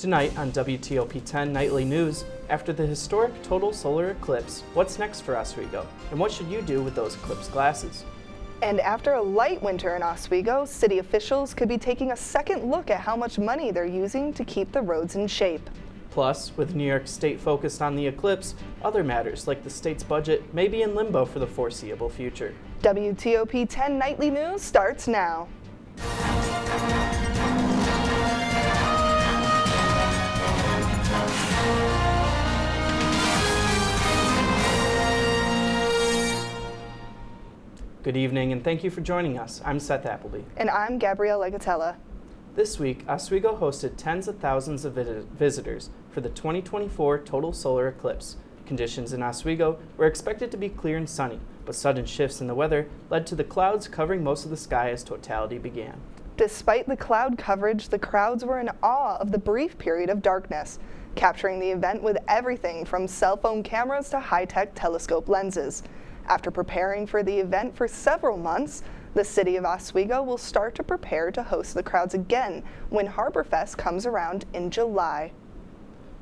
Tonight on WTOP-10 Nightly News, after the historic total solar eclipse, what's next for Oswego? And what should you do with those eclipse glasses? And after a light winter in Oswego, city officials could be taking a second look at how much money they're using to keep the roads in shape. Plus, with New York State focused on the eclipse, other matters like the state's budget may be in limbo for the foreseeable future. WTOP-10 Nightly News starts now. Good evening and thank you for joining us. I'm Seth Appleby. And I'm Gabrielle Legatella. This week, Oswego hosted tens of thousands of visitors for the 2024 total solar eclipse. Conditions in Oswego were expected to be clear and sunny, but sudden shifts in the weather led to the clouds covering most of the sky as totality began. Despite the cloud coverage, the crowds were in awe of the brief period of darkness, capturing the event with everything from cell phone cameras to high-tech telescope lenses. After preparing for the event for several months, the city of Oswego will start to prepare to host the crowds again when Harborfest comes around in July.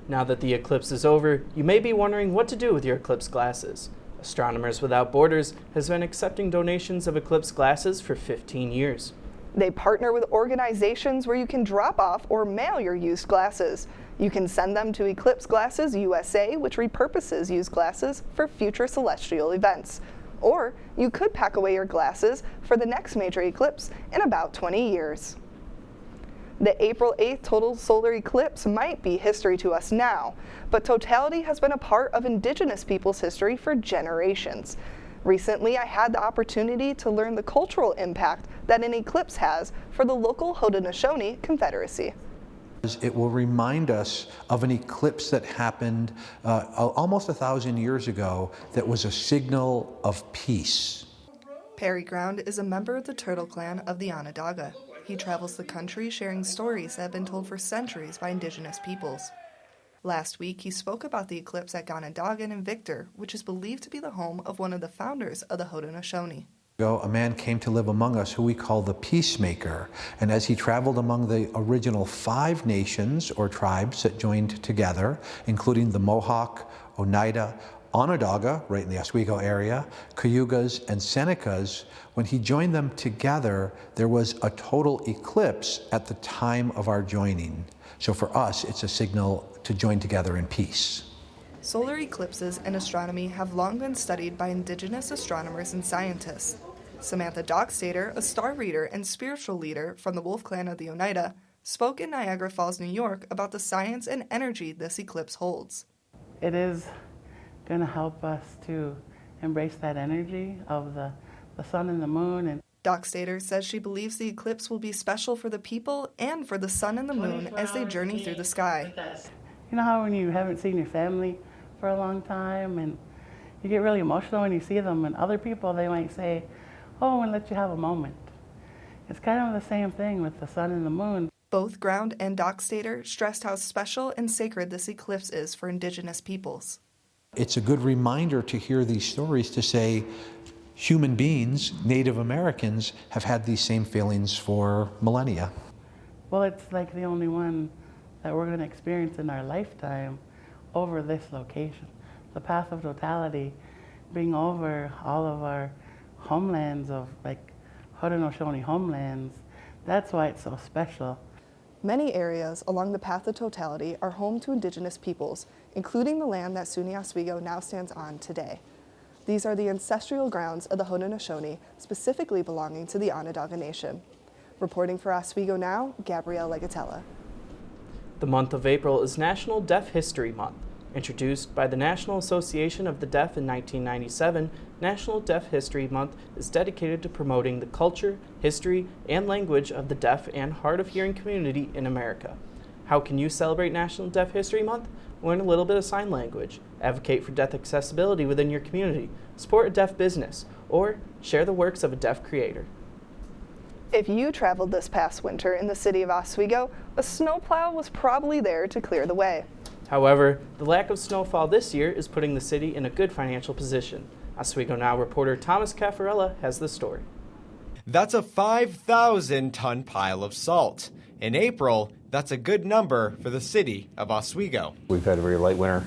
Now that the eclipse is over, you may be wondering what to do with your eclipse glasses. Astronomers Without Borders has been accepting donations of eclipse glasses for 15 years. They partner with organizations where you can drop off or mail your used glasses. You can send them to Eclipse Glasses USA, which repurposes used glasses for future celestial events. Or you could pack away your glasses for the next major eclipse in about 20 years. The April 8th total solar eclipse might be history to us now, but totality has been a part of Indigenous peoples' history for generations. Recently, I had the opportunity to learn the cultural impact that an eclipse has for the local Haudenosaunee Confederacy. It will remind us of an eclipse that happened almost 1,000 years ago that was a signal of peace. Perry Ground is a member of the Turtle Clan of the Onondaga. He travels the country sharing stories that have been told for centuries by Indigenous peoples. Last week, he spoke about the eclipse at Onondagan and Victor, which is believed to be the home of one of the founders of the Haudenosaunee. A man came to live among us who we call the peacemaker, and as he traveled among the original 5 nations or tribes that joined together, including the Mohawk, Oneida, Onondaga, right in the Oswego area, Cayugas, and Senecas, when he joined them together, there was a total eclipse at the time of our joining. So for us, it's a signal to join together in peace. Solar eclipses and astronomy have long been studied by Indigenous astronomers and scientists. Samantha Dockstader, a star reader and spiritual leader from the Wolf Clan of the Oneida, spoke in Niagara Falls, New York about the science and energy this eclipse holds. It is going to help us to embrace that energy of the sun and the moon. And Dockstader says she believes the eclipse will be special for the people and for the sun and the moon as they journey through the sky. You know how when you haven't seen your family for a long time and you get really emotional when you see them, and other people, they might say, oh, I want to let you have a moment. It's kind of the same thing with the sun and the moon. Both Ground and Dockstader stressed how special and sacred this eclipse is for Indigenous peoples. It's a good reminder to hear these stories to say human beings, Native Americans, have had these same feelings for millennia. Well, it's like the only one that we're going to experience in our lifetime over this location. The path of totality being over all of our homelands of like Haudenosaunee homelands, that's why it's so special. Many areas along the path of totality are home to Indigenous peoples, including the land that SUNY Oswego now stands on today. These are the ancestral grounds of the Haudenosaunee, specifically belonging to the Onondaga Nation. Reporting for Oswego Now, Gabrielle Legatella. The month of April is National Deaf History Month. Introduced by the National Association of the Deaf in 1997, National Deaf History Month is dedicated to promoting the culture, history, and language of the deaf and hard of hearing community in America. How can you celebrate National Deaf History Month? Learn a little bit of sign language, advocate for deaf accessibility within your community, support a deaf business, or share the works of a deaf creator. If you traveled this past winter in the city of Oswego, a snowplow was probably there to clear the way. However, the lack of snowfall this year is putting the city in a good financial position. Oswego Now reporter Thomas Caffarella has the story. That's a 5,000-ton pile of salt. In April, That's a good number for the city of Oswego. We've had a very light winter.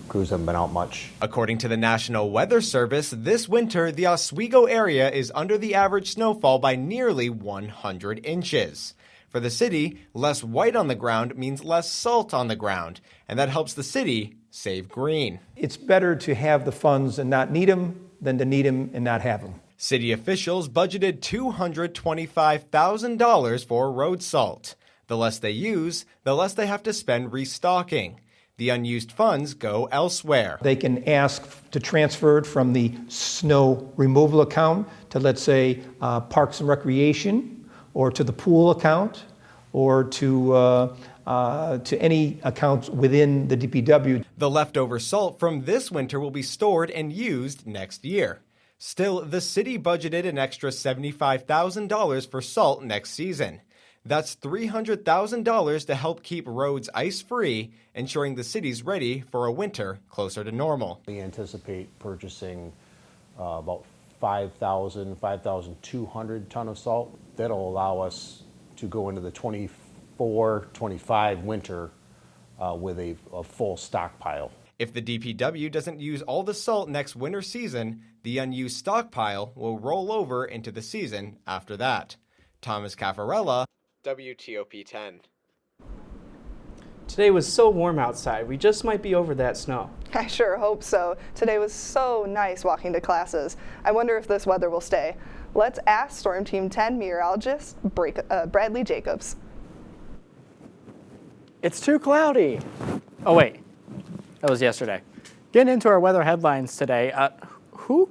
Crews haven't been out much. According to the National Weather Service, this winter, the Oswego area is under the average snowfall by nearly 100 inches. For the city, less white on the ground means less salt on the ground, and that helps the city save green. It's better to have the funds and not need them than to need them and not have them. City officials budgeted $225,000 for road salt. The less they use, the less they have to spend restocking. The unused funds go elsewhere. They can ask to transfer it from the snow removal account to, let's say, Parks and Recreation, or to the pool account, or to any accounts within the DPW. The leftover salt from this winter will be stored and used next year. Still, the city budgeted an extra $75,000 for salt next season. That's $300,000 to help keep roads ice-free, ensuring the city's ready for a winter closer to normal. We anticipate purchasing about 5,200 ton of salt. That'll allow us to go into the 24-25 winter with a full stockpile. If the DPW doesn't use all the salt next winter season, the unused stockpile will roll over into the season after that. Thomas Caffarella, WTOP-10. Today was so warm outside, we just might be over that snow. I sure hope so. Today was so nice walking to classes. I wonder if this weather will stay. Let's ask Storm Team 10 meteorologist Bradley Jacobs. It's too cloudy. Oh wait, that was yesterday. Getting into our weather headlines today. Who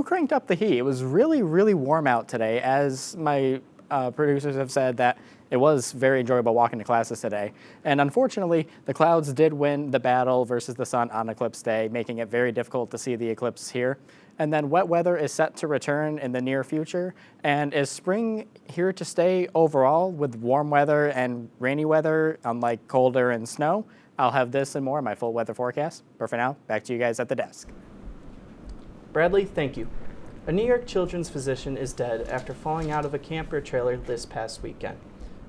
cranked up the heat? It was really, really warm out today. As my producers have said, that it was very enjoyable walking to classes today. And unfortunately, the clouds did win the battle versus the sun on eclipse day, making it very difficult to see the eclipse here. And then wet weather is set to return in the near future. And is spring here to stay overall with warm weather and rainy weather, unlike colder and snow? I'll have this and more in my full weather forecast. But for now, back to you guys at the desk. Bradley, thank you. A New York children's physician is dead after falling out of a camper trailer this past weekend.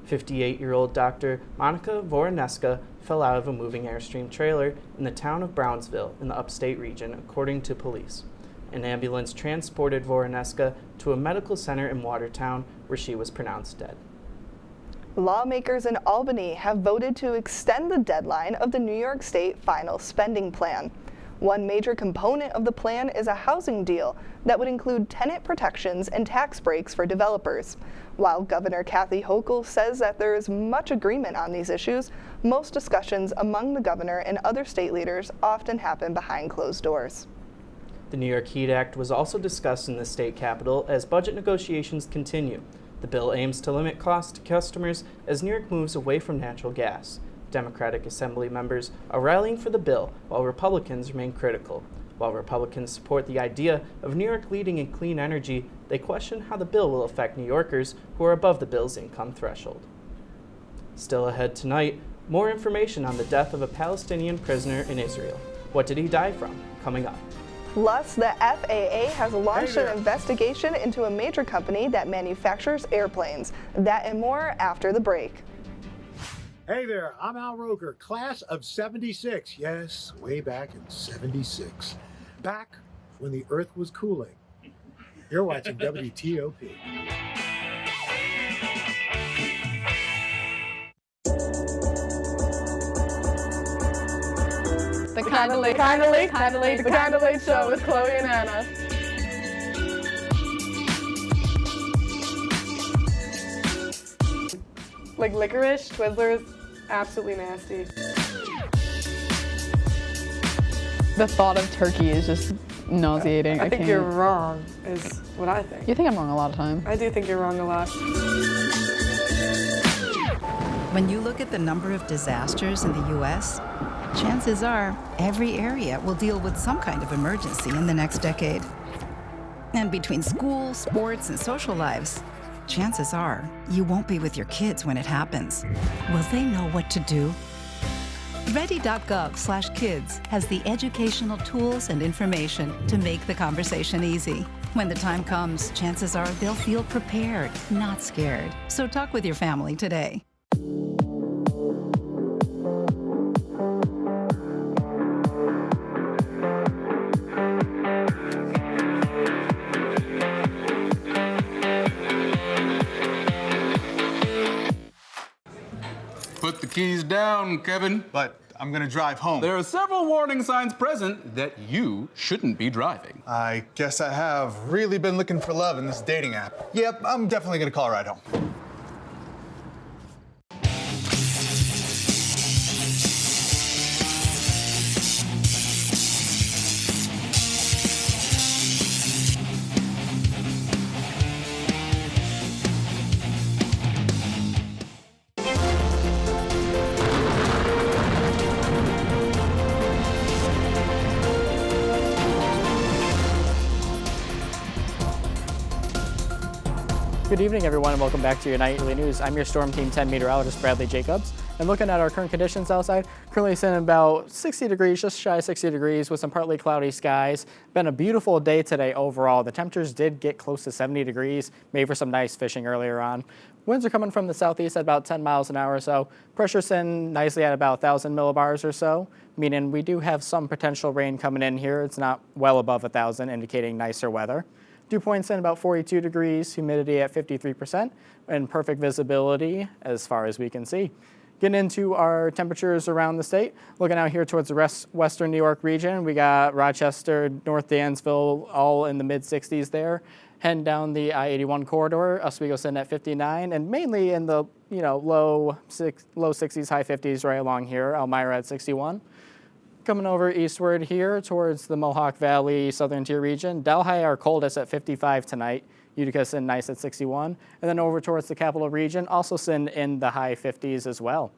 58-year-old Dr. Monica Voroneska fell out of a moving Airstream trailer in the town of Brownsville in the upstate region, according to police. An ambulance transported Voroneska to a medical center in Watertown, where she was pronounced dead. Lawmakers in Albany have voted to extend the deadline of the New York State final spending plan. One major component of the plan is a housing deal that would include tenant protections and tax breaks for developers. While Governor Kathy Hochul says that there is much agreement on these issues, most discussions among the governor and other state leaders often happen behind closed doors. The New York Heat Act was also discussed in the state capitol as budget negotiations continue. The bill aims to limit costs to customers as New York moves away from natural gas. Democratic Assembly members are rallying for the bill, while Republicans remain critical. While Republicans support the idea of New York leading in clean energy, they question how the bill will affect New Yorkers who are above the bill's income threshold. Still ahead tonight, more information on the death of a Palestinian prisoner in Israel. What did he die from? Coming up. Plus, the FAA has launched an investigation into a major company that manufactures airplanes. That and more after the break. Hey there, I'm Al Roker, class of 76. Yes, way back in 76. Back when the Earth was cooling. You're watching WTOP. The Kinda Late Show with Chloe and Anna. Like licorice, Twizzlers, absolutely nasty. The thought of turkey is just nauseating. I think you're wrong, is what I think. You think I'm wrong a lot of times. I do think you're wrong a lot. When you look at the number of disasters in the U.S., chances are every area will deal with some kind of emergency in the next decade. And between school, sports, and social lives, chances are you won't be with your kids when it happens. Will they know what to do? Ready.gov/kids has the educational tools and information to make the conversation easy. When the time comes, chances are they'll feel prepared, not scared. So talk with your family today. put the keys down, Kevin. But I'm gonna drive home. There are several warning signs present that you shouldn't be driving. I guess I have really been looking for love in this dating app. Yep, I'm definitely gonna call a ride home. Good evening, everyone, and welcome back to your nightly news. I'm your Storm Team 10 meteorologist, Bradley Jacobs. And looking at our current conditions outside, currently sitting about 60 degrees, just shy of 60 degrees with some partly cloudy skies. Been a beautiful day today overall. The temperatures did get close to 70 degrees, made for some nice fishing earlier on. Winds are coming from the southeast at about 10 miles an hour or so. Pressure's in nicely at about 1,000 millibars or so, meaning we do have some potential rain coming in here. It's not well above 1,000, indicating nicer weather. Dew points in about 42 degrees, humidity at 53%, and perfect visibility as far as we can see. Getting into our temperatures around the state, looking out here towards the western New York region, we got Rochester, North Dansville, all in the mid-60s there. Heading down the I-81 corridor, Oswego sitting at 59, and mainly in the low 60s, high 50s right along here. Elmira at 61. Coming over eastward here towards the Mohawk Valley, southern tier region. Delhi, our coldest at 55 tonight. Utica sitting nice at 61. And then over towards the capital region, also sitting in the high 50s as well.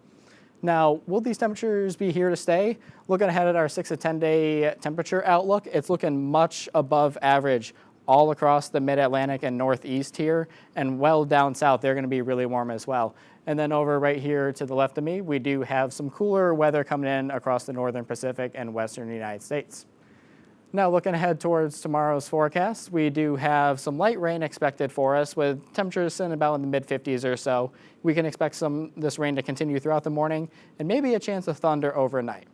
Now, will these temperatures be here to stay? Looking ahead at our 6 to 10 day temperature outlook, it's looking much above average all across the mid-Atlantic and northeast here, and well down south, they're going to be really warm as well. And then over right here to the left of me, we do have some cooler weather coming in across the northern Pacific and western United States. Now looking ahead towards tomorrow's forecast, we do have some light rain expected for us with temperatures sitting about in the mid-50s or so. We can expect this rain to continue throughout the morning and maybe a chance of thunder overnight.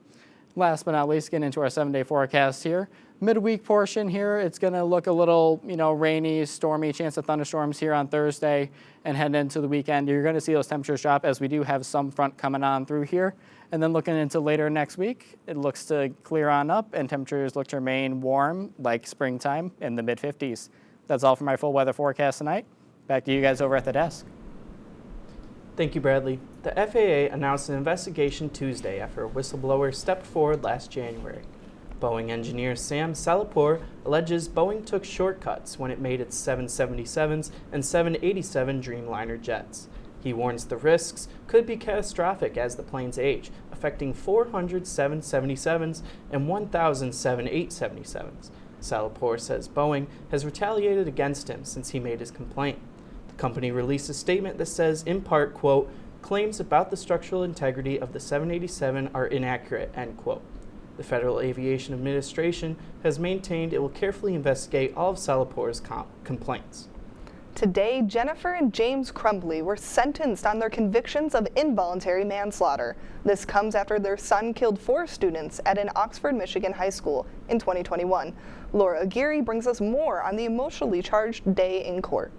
Last but not least, getting into our 7-day forecast here. Midweek portion here, it's going to look a little, rainy, stormy, chance of thunderstorms here on Thursday, and heading into the weekend, you're going to see those temperatures drop as we do have some front coming on through here. And then looking into later next week, it looks to clear on up and temperatures look to remain warm like springtime in the mid-50s. That's all for my full weather forecast tonight. Back to you guys over at the desk. Thank you, Bradley. The FAA announced an investigation Tuesday after a whistleblower stepped forward last January. Boeing engineer Sam Salapour alleges Boeing took shortcuts when it made its 777s and 787 Dreamliner jets. He warns the risks could be catastrophic as the planes age, affecting 400 777s and 1,000 787s. Salapour says Boeing has retaliated against him since he made his complaint. The company released a statement that says, in part, quote, claims about the structural integrity of the 787 are inaccurate, end quote. The Federal Aviation Administration has maintained it will carefully investigate all of Salapour's complaints. Today, Jennifer and James Crumbly were sentenced on their convictions of involuntary manslaughter. This comes after their son killed 4 students at an Oxford, Michigan high school in 2021. Laura Aguirre brings us more on the emotionally charged day in court.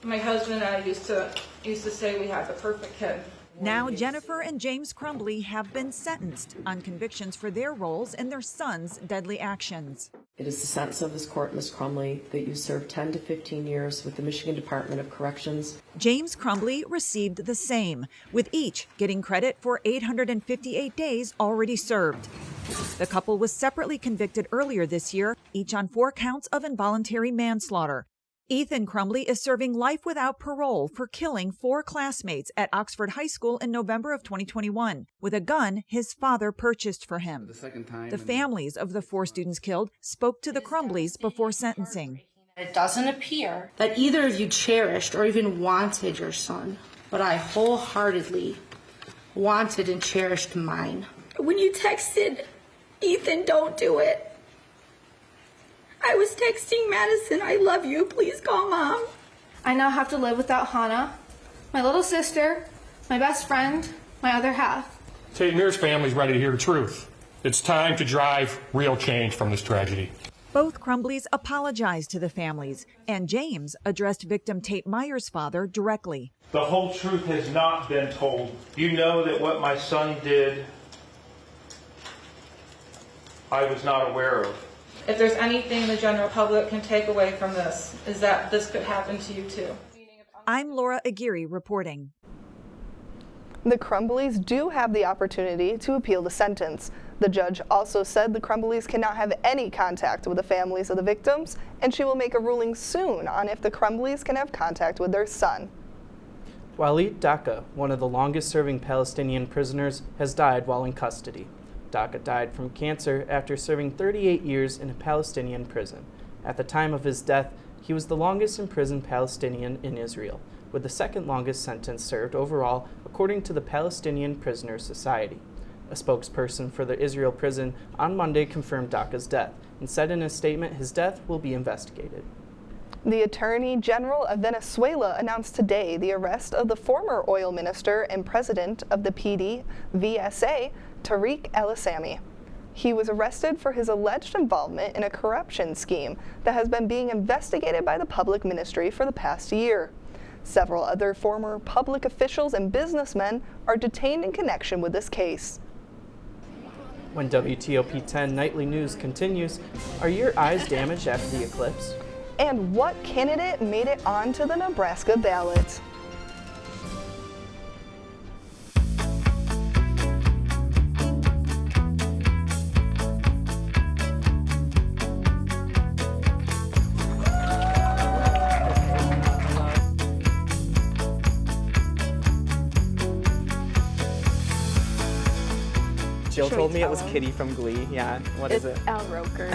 My husband and I used to say we had the perfect kid. Now Jennifer and James Crumbly have been sentenced on convictions for their roles in their son's deadly actions. It is the sentence of this court, Ms. Crumbly, that you serve 10 to 15 years with the Michigan Department of Corrections. James Crumbly received the same, with each getting credit for 858 days already served. The couple was separately convicted earlier this year, each on 4 counts of involuntary manslaughter. Ethan Crumbly is serving life without parole for killing 4 classmates at Oxford High School in November of 2021 with a gun his father purchased for him. The families of the 4 students killed spoke to the Crumblys before sentencing. It doesn't appear that either of you cherished or even wanted your son, but I wholeheartedly wanted and cherished mine. When you texted, Ethan, don't do it. I was texting Madison, I love you, please call Mom. I now have to live without Hannah, my little sister, my best friend, my other half. Tate Mears family's ready to hear the truth. It's time to drive real change from this tragedy. Both Crumblies apologized to the families, and James addressed victim Tate Meyer's father directly. The whole truth has not been told. You know that what my son did, I was not aware of. If there's anything the general public can take away from this, is that this could happen to you too. I'm Laura Aguirre reporting. The Crumblies do have the opportunity to appeal the sentence. The judge also said the Crumblies cannot have any contact with the families of the victims, and she will make a ruling soon on if the Crumblies can have contact with their son. Walid Daka, one of the longest-serving Palestinian prisoners, has died while in custody. Daka died from cancer after serving 38 years in a Palestinian prison. At the time of his death, he was the longest imprisoned Palestinian in Israel, with the second longest sentence served overall, according to the Palestinian Prisoners Society. A spokesperson for the Israel prison on Monday confirmed Daka's death and said in a statement his death will be investigated. The Attorney General of Venezuela announced today the arrest of the former oil minister and president of the PDVSA, Tariq El-Assami. He was arrested for his alleged involvement in a corruption scheme that has been being investigated by the public ministry for the past year. Several other former public officials and businessmen are detained in connection with this case. When WTOP-10 Nightly News continues, are your eyes damaged after the eclipse? And what candidate made it onto the Nebraska ballot? Jill told me it was Kitty from Glee. Yeah, what is it? It's Al Roker.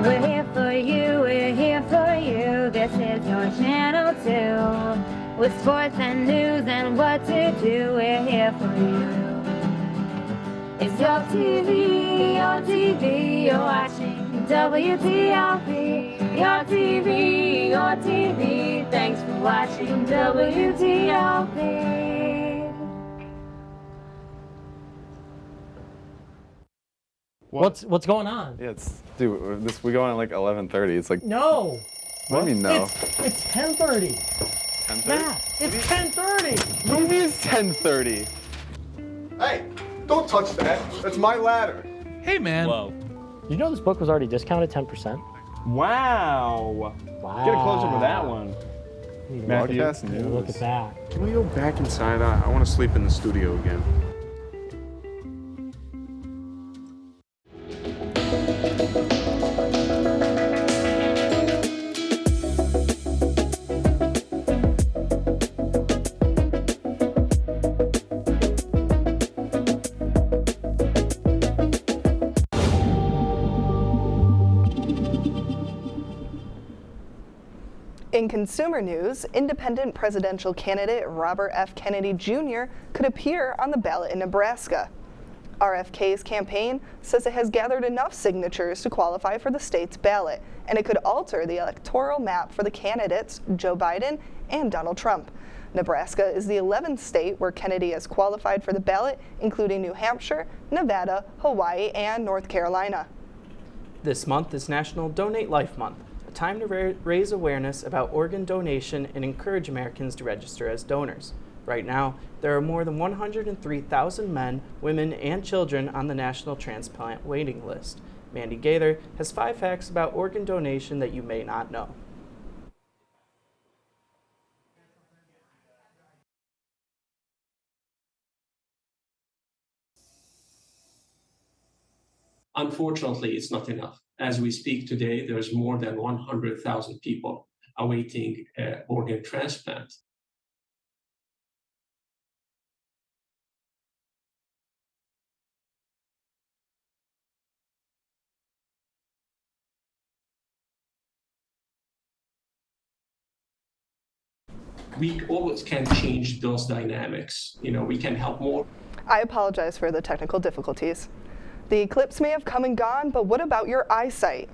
We're here for you, we're here for you. This is your channel too. With sports and news and what to do, we're here for you. It's your TV, you're watching WTOP. Your TV, thanks for watching WTOP. What's going on? Yeah, dude, we go on at like 11:30. It's like No. What do you mean no? It's 10:30. 10:30? Yeah, it's 10:30. What do you mean it's 10:30? Hey, don't touch that. That's my ladder. Hey, man. Whoa. You know this book was already discounted 10%? Wow. Wow. Get a closer to that one. Matthew, Broadcast news. look at that. Can we go back inside? I want to sleep in the studio again. In consumer news, independent presidential candidate Robert F. Kennedy Jr. could appear on the ballot in Nebraska. RFK's campaign says it has gathered enough signatures to qualify for the state's ballot, and it could alter the electoral map for the candidates Joe Biden and Donald Trump. Nebraska is the 11th state where Kennedy has qualified for the ballot, including New Hampshire, Nevada, Hawaii, and North Carolina. This month is National Donate Life Month, a time to raise awareness about organ donation and encourage Americans to register as donors. Right now, there are more than 103,000 men, women, and children on the National Transplant waiting list. Mandy Gaither has 5 facts about organ donation that you may not know. Unfortunately, it's not enough. As we speak today, there's more than 100,000 people awaiting organ transplant. We always can change those dynamics. You know, we can help more. I apologize for the technical difficulties. The eclipse may have come and gone, but what about your eyesight?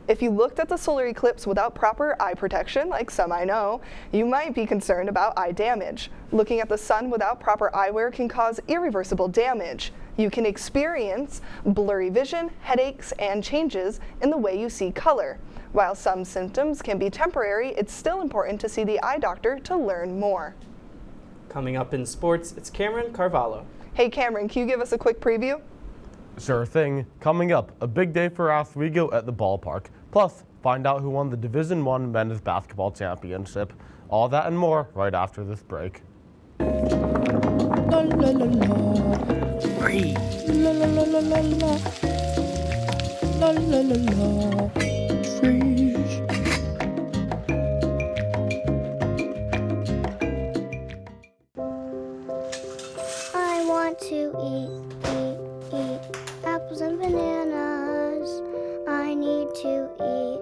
If you looked at the solar eclipse without proper eye protection, like some I know, you might be concerned about eye damage. Looking at the sun without proper eyewear can cause irreversible damage. You can experience blurry vision, headaches, and changes in the way you see color. While some symptoms can be temporary, it's still important to see the eye doctor to learn more. Coming up in sports, it's Cameron Carvalho. Hey Cameron, can you give us a quick preview? Sure thing. Coming up, a big day for Oswego at the ballpark. Plus, find out who won the Division I men's basketball championship. All that and more right after this break. La la la la. Free. La la la la la la. La la la la. Freeze. I want to eat apples and bananas. I need to eat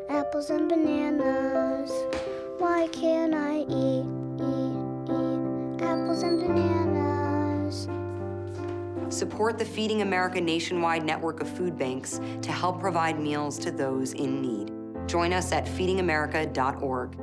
apples and bananas. Why can't I eat apples and bananas? Support the Feeding America nationwide network of food banks to help provide meals to those in need. Join us at feedingamerica.org.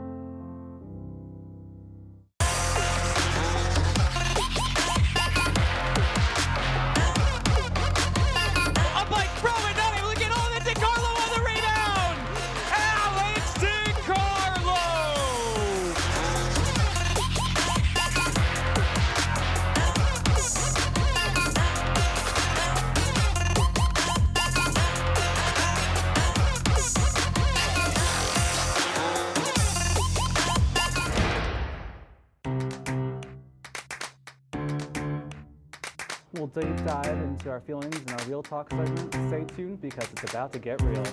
We'll deep dive into our feelings in our Real Talk segment. Stay tuned because it's about to get real.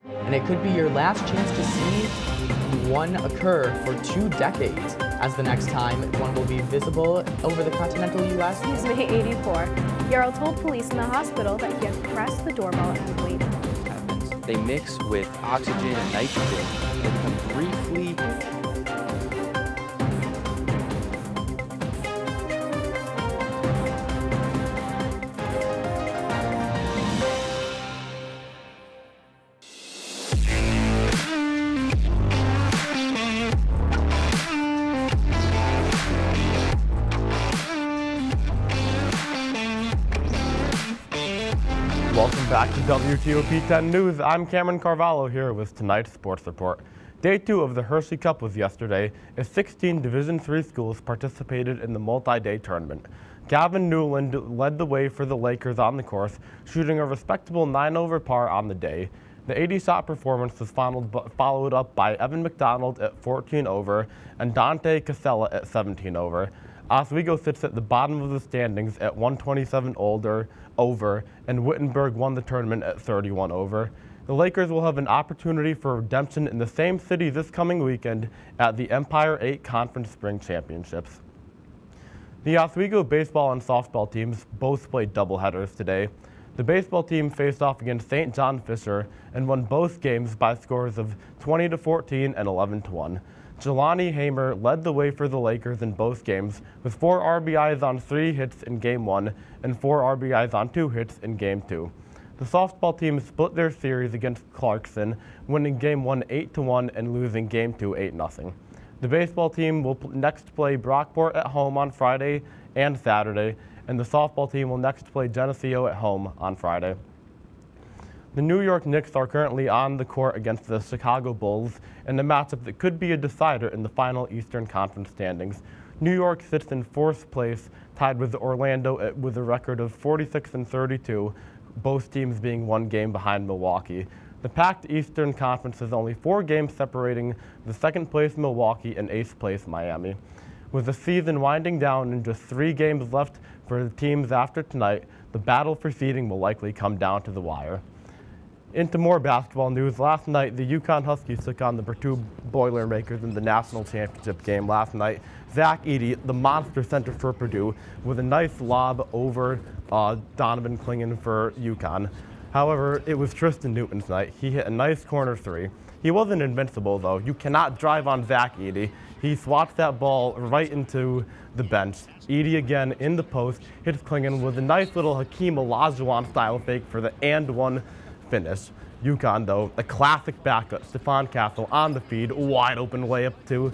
And it could be your last chance to see one occur for 2 decades, as the next time one will be visible over the continental U.S. He's May 84. Yarrow told police in the hospital that he had pressed the doorbell and waited. They mix with oxygen and nitrogen and become briefly Welcome back to WTOP-10 News. I'm Cameron Carvalho here with tonight's sports report. Day 2 of the Hershey Cup was yesterday as 16 Division III schools participated in the multi-day tournament. Gavin Newland led the way for the Lakers on the course, shooting a respectable 9 over par on the day. The 80-shot performance was followed up by Evan McDonald at 14 over and Dante Casella at 17 over. Oswego sits at the bottom of the standings at 127 over, and Wittenberg won the tournament at 31 over. The Lakers will have an opportunity for redemption in the same city this coming weekend at the Empire 8 Conference Spring Championships. The Oswego baseball and softball teams both played doubleheaders today. The baseball team faced off against St. John Fisher and won both games by scores of 20-14 and 11-1. Jelani Hamer led the way for the Lakers in both games with 4 RBIs on 3 hits in Game 1 and 4 RBIs on 2 hits in Game 2. The softball team split their series against Clarkson, winning Game 1 8-1 and losing Game 2 8-0. The baseball team will next play Brockport at home on Friday and Saturday, and the softball team will next play Geneseo at home on Friday. The New York Knicks are currently on the court against the Chicago Bulls in a matchup that could be a decider in the final Eastern Conference standings. New York sits in 4th place, tied with Orlando with a record of 46-32, both teams being 1 game behind Milwaukee. The packed Eastern Conference has only 4 games separating the 2nd place Milwaukee and 8th place Miami. With the season winding down and just 3 games left for the teams after tonight, the battle for seeding will likely come down to the wire. Into more basketball news, last night the UConn Huskies took on the Purdue Boilermakers in the national championship game last night. Zach Edey, the monster center for Purdue, with a nice lob over Donovan Clingan for UConn. However, it was Tristan Newton's night. He hit a nice corner three. He wasn't invincible, though. You cannot drive on Zach Edey. He swats that ball right into the bench. Edey again in the post, hits Klingon with a nice little Hakeem Olajuwon style fake for the and-one finish. UConn, though, a classic backup. Stephon Castle on the feed, wide open layup to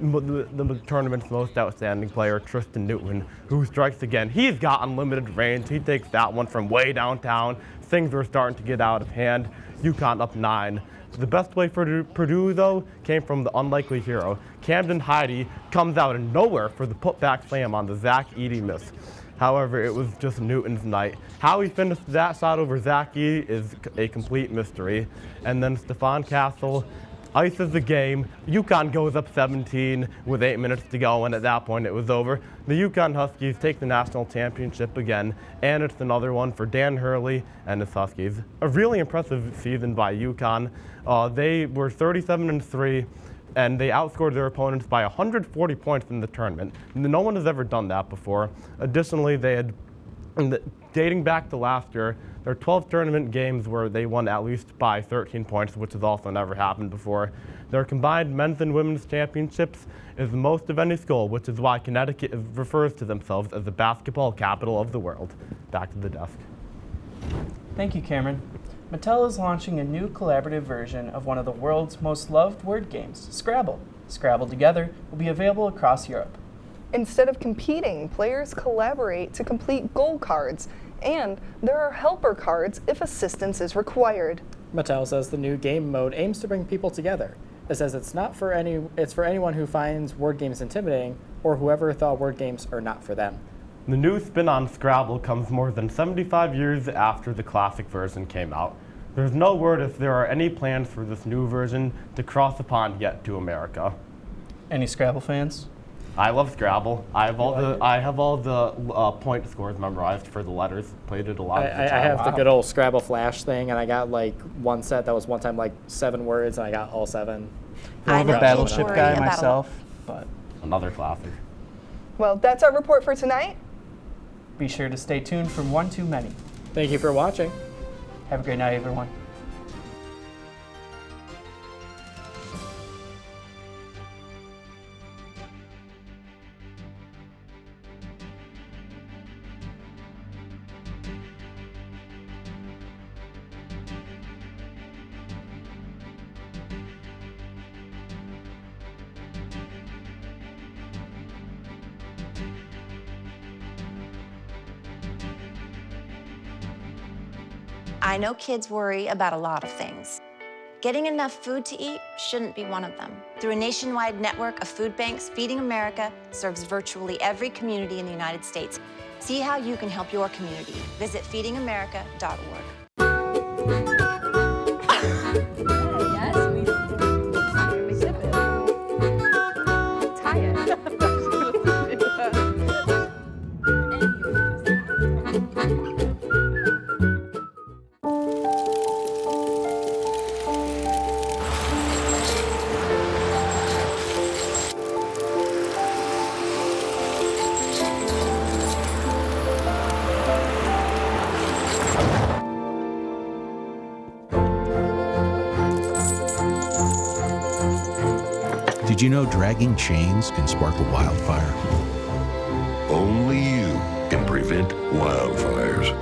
the tournament's most outstanding player, Tristan Newton, who strikes again. He's got unlimited range. He takes that one from way downtown. Things were starting to get out of hand. UConn up 9. The best play for Purdue, though, came from the unlikely hero. Camden Heide comes out of nowhere for the putback slam on the Zach Edey miss. However, it was just Newton's night. How he finished that shot over Zach Edey is a complete mystery. And then Stephon Castle ices the game. UConn goes up 17 with 8 minutes to go, and at that point it was over. The UConn Huskies take the national championship again, and it's another one for Dan Hurley and his Huskies. A really impressive season by UConn. They were 37-3, and they outscored their opponents by 140 points in the tournament. No one has ever done that before. Additionally, they had, dating back to last year, there are 12 tournament games where they won at least by 13 points, which has also never happened before. Their combined men's and women's championships is the most of any school, which is why Connecticut refers to themselves as the basketball capital of the world. Back to the desk. Thank you, Cameron. Mattel is launching a new collaborative version of one of the world's most loved word games, Scrabble. Scrabble Together will be available across Europe. Instead of competing, players collaborate to complete goal cards, and there are helper cards if assistance is required. Mattel says the new game mode aims to bring people together. It says it's for anyone who finds word games intimidating or whoever thought word games are not for them. The new spin on Scrabble comes more than 75 years after the classic version came out. There's no word if there are any plans for this new version to cross the pond yet to America. Any Scrabble fans? I love Scrabble. I have all the point scores memorized for the letters. Played it a lot. I have the good old Scrabble Flash thing, and I got like one set that was one time like 7 words, and I got all 7. I'm a Battleship guy myself, but another classic. Well, that's our report for tonight. Be sure to stay tuned for One Too Many. Thank you for watching. Have a great night, everyone. I know kids worry about a lot of things. Getting enough food to eat shouldn't be one of them. Through a nationwide network of food banks, Feeding America serves virtually every community in the United States. See how you can help your community. Visit feedingamerica.org. Did you know dragging chains can spark a wildfire? Only you can prevent wildfires.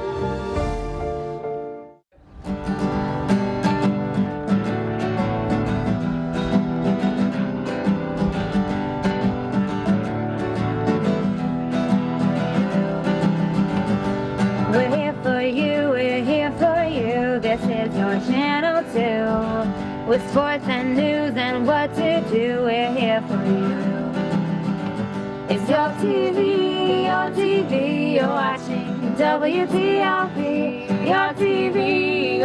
We're here for you, we're here for you. This is your channel 2. With sports and news and what to do, we're here for you. It's your TV, you're watching WTOP. Your TV,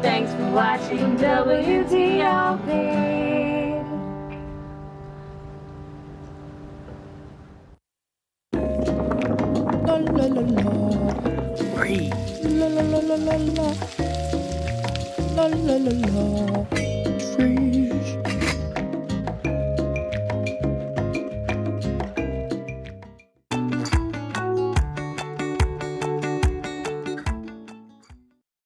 thanks for watching WTOP. La la la la. Free. La la la la la la. La la la la.